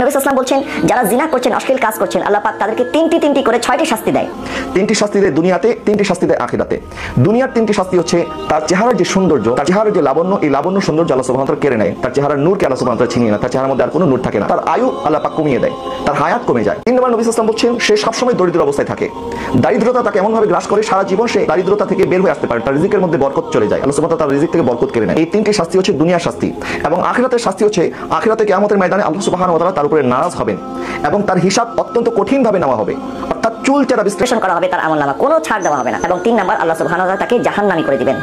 নবী সাল্লাল্লাহু বলছেন যারা জিনা করছেন, অশ্লীল কাজ করছেন, আল্লাহ পাক তাদেরকে তিনটি করে 6টি শাস্তি দেয়। 3টি শাস্তি দেয় দুনিয়াতে, 3টি শাস্তি দেয় আখিরাতে। দুনিয়ার 3টি শাস্তি হচ্ছে তার চেহারার যে সৌন্দর্য, তার চেহারার যে লাবণ্য, এই লাবণ্য সৌন্দর্য আল্লাহ সুবহানাহু ওয়া তাআলা কেড়ে নেয়। তার চেহারার নূরকে আল্লাহ সুবহানাহু ওয়া তাআলা ছিনিয়ে নেয়। তার চেহারার মধ্যে আর কোনো নূর থাকে না। তার আয়ু আল্লাহ পাক কমিয়ে দেয়, তার হায়াত কমে যায়। 3 নম্বর নবী সাল্লাল্লাহু বলছেন সে সবসময় দরিদ্র অবস্থায় থাকে। দারিদ্রতা তাকে এমন ভাবে গ্রাস করে সারা জীবন সে দারিদ্রতা থেকে বের হয়ে আসতে পারে। তার রিজিকের মধ্যে বরকত চলে যায়, আল্লাহ সুবহানাহু ওয়া তাআলা তার রিজিক থেকে বরকত কেড়ে নেয়। এই 3টি শাস্তি হচ্ছে দুনিয়ার শাস্তি। এবং আখিরাতের শাস্তি হচ্ছে আখিরাতে কিয়ামতের ময়দানে আল্লাহ সুবহানাহু ওয়া তাআলা তার উপরে নারাজ হবেন এবং তার হিসাব অত্যন্ত কঠিনভাবে নেওয়া হবে, অর্থাৎ চুলচেরা বিশ্লেষণ করা হবে তার আমলনামা, কোনো ছাড় দেওয়া হবে না। এবং 3 নাম্বার আল্লাহ সুবহানাহু ওয়া তাআলা তাকে জাহান্নামী করে দিবেন।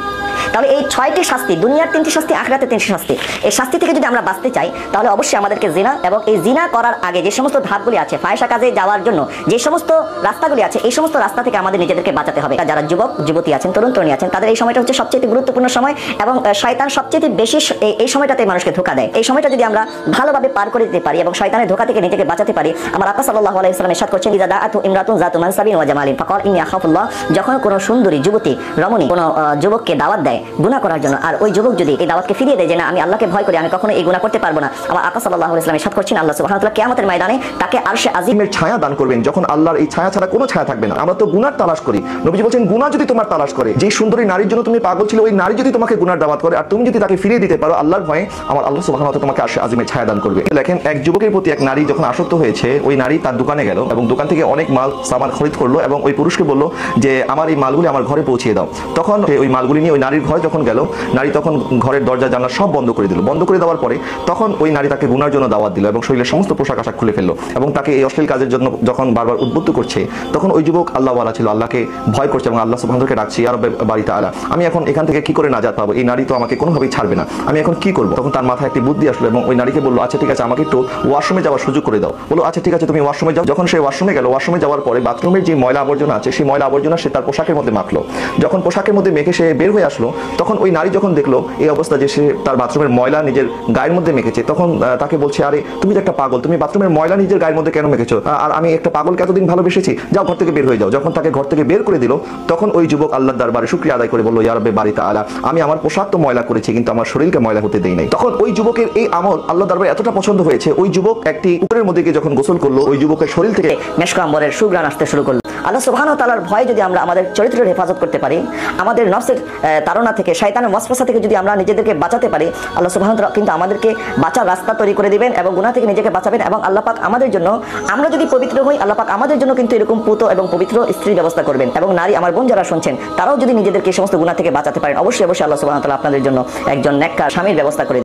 তাহলে এই 6টি শাস্তি, দুনিয়ার 3টি শাস্তি, আখিরাতের 3টি শাস্তি, এই শাস্তি থেকে যদি আমরা বাঁচতে চাই তাহলে অবশ্যই আমাদেরকে জিনা এবং এই জিনা করার আগে যে সমস্ত ধাপগুলি আছে, ফাহিশা কাজে যাওয়ার জন্য যে সমস্ত রাস্তাগুলি আছে, এই সমস্ত রাস্তা থেকে আমাদের নিজেদেরকে বাঁচাতে হবে। যারা যুবক যুবতী আছেন, তরুণ তরুণী আছেন, তাদের এই সময়টা হচ্ছে সবচেয়ে গুরুত্বপূর্ণ সময় এবং শয়তান সবচেয়ে বেশি এই সময়টাতে মানুষকে ধোঁকা দেয়। এই সময়টা যদি আমরা ভালোভাবে পার করে দিতে পারি এবং শয়তানের ধোঁকা থেকে নিজেকে বাঁচাতে পারি, আমার আকা সাল্লাল্লাহু আলাইহি ওয়াসাল্লাম ইরশাদ করছেন ইযা দাআতু ইমরাতুন যাতু মানসাবিন ওয়া জামালিন ফাকাল ইন্নী আখাফুল্লাহ। যখন কোনো সুন্দরী যুবতী রমণী কোনো যুবককে দাওয়াত দেয় গুনাহ করার জন্য, আর ওই যুবক যদি এই দাওয়াতকে ফিরিয়ে দেয় যে না আমি আল্লাহকে ভয় করি, আমি কখনো এই গুনাহ করতে পারবো না, আমার আকা সাল্লাল্লাহু আলাইহি ওয়াসাল্লাম ইরশাদ করছেন আল্লাহ সুবহানাহু ওয়া তাআলা কিয়ামতের ময়দানে তাকে আরশে আজিমের ছায়া দান করবেন, যখন আল্লাহর এই ছায়া ছাড়া কোনো ছায়া থাকবে না। আমরা তো গুনার তালাশ করি, নবীজি বলছেন গুনাহ যদি তোমার তালাশ করে, যে সুন্দরী নারীর জন্য তুমি পাগল ছিল, ওই নারী যদি তোমাকে গুনার দাওয়াত করে আর তুমি যদি তাকে ফিরিয়ে দিতে পারো আল্লাহর ভয়ে, আমার আল্লাহ সুবহানাহু ওয়া তাআলা তোমাকে আরশে আজিমের ছায়া দান করবে। দেখেন এক যুবকের প্রতি এক নারী যখন আসক্ত হয়েছে, ওই নারী তার দোকানে গেল এবং দোকান থেকে অনেক মাল সামান খরিদ করলো এবং ওই পুরুষকে বলল যে আমার এই মালগুলি আমার ঘরে পৌঁছিয়ে দাও। তখন ওই মালগুলি নিয়ে ওই নারীর ঘরে যখন গেল, নারী তখন ঘরের দরজা জানলা সব বন্ধ করে দিল। বন্ধ করে দেওয়ার পরে তখন ওই নারী তাকে গুনার জন্য দাওয়াত দিল এবং শরীরের সমস্ত পোশাক আশাক খুলে ফেললো এবং তাকে এই অশ্লীল কাজের জন্য যখন বারবার উদ্বুদ্ধ করছে, তখন ওই যুবক আল্লাহওয়ালা ছিল, আল্লাহকে ভয় করছে এবং আল্লাহ সুবহানাহু ওয়া তাআলাকে ডাকছে, ইয়া রব্বে বারি তাআলা, আমি এখন এখান থেকে কি করে নাজাত পাবো? এই নারী তো আমাকে কোনোভাবেই ছাড়বে না, আমি এখন কি করবো? তখন তার মাথায় একটি বুদ্ধি আসলো এবং ওই নারীকে বললো আচ্ছা ঠিক আছে, আমাকে একটু ওয়াশরুমে যাওয়ার সুযোগ করে দাও। বলো আচ্ছা ঠিক আছে, তুমি ওয়াশরুমে যাও। যখন সে ওয়াশরুমে গেল, ওয়াশরুমে যাওয়ার পরে বাথরুমের যে ময়লা আবর্জনা আছে, সেই ময়লা আবর্জনা সে তার পোশাকের মধ্যে মাখলো। যখন পোশাকের মধ্যে মেখে সে বের হয়ে আসলো, তখন ওই নারী যখন দেখলো এই অবস্থা যে সে তার বাথরুমের ময়লা নিজের গায়ের মধ্যে মেখেছে, তখন তাকে বলছে আরে তুমি যে একটা পাগল, তুমি বাথরুমের ময়লা নিজের গায়ের মধ্যে কেন মেখেছো? আর আমি একটা পাগলকে এতদিন ভালোবেসেছি, যাও ঘর থেকে বের হয়ে যাও। যখন তাকে ঘর থেকে বের করে দিল, তখন ওই যুবক আল্লাহর দরবারে শুকরিয়া আদায় করে বলল, ইয়া রব্বে বারি তাআলা, আমি আমার পোশাক তো ময়লা করেছি কিন্তু আমার শরীরকে ময়লা হতে দেই নাই। তখন ওই যুবকের এই আমল আল্লাহর দরবারে এতটা পছন্দ হয়েছে, ওই যুবক একটি পুকুরের মধ্যে গিয়ে যখন গোসল করলো, ওই যুবকের শরীর থেকে মেশক আম্বরের সুঘ্রাণ আসতে শুরু করলো। আল্লাহ সুবহানাহু ওয়া তাআলার ভয় যদি আমরা আমাদের চরিত্রের হেফাজত করতে পারি, আমাদের নফসের তাড়না থেকে, শয়তানের ওয়াসওয়াসা থেকে যদি আমরা নিজেদেরকে বাঁচাতে পারি, আল্লাহ সুবহানাহু ওয়া তাআলা কিন্তু আমাদেরকে বাঁচার রাস্তা তৈরি করে দিবেন এবং গুনাহ থেকে নিজেকে বাঁচাবেন। এবং আল্লাহ পাক আমাদের জন্য, আমরা যদি পবিত্র হই, আল্লাহ পাক আমাদের জন্য কিন্তু এরকম পুত এবং পবিত্র স্ত্রীর ব্যবস্থা করবেন। এবং নারী আমার বোন যারা শুনছেন, তারাও যদি নিজেদেরকে সমস্ত গুনাহ থেকে বাঁচাতে পারেন, অবশ্যই অবশ্যই আল্লাহ সুবহানাহু ওয়া তাআলা আপনাদের জন্য একজন নেককার স্বামীর ব্যবস্থা করে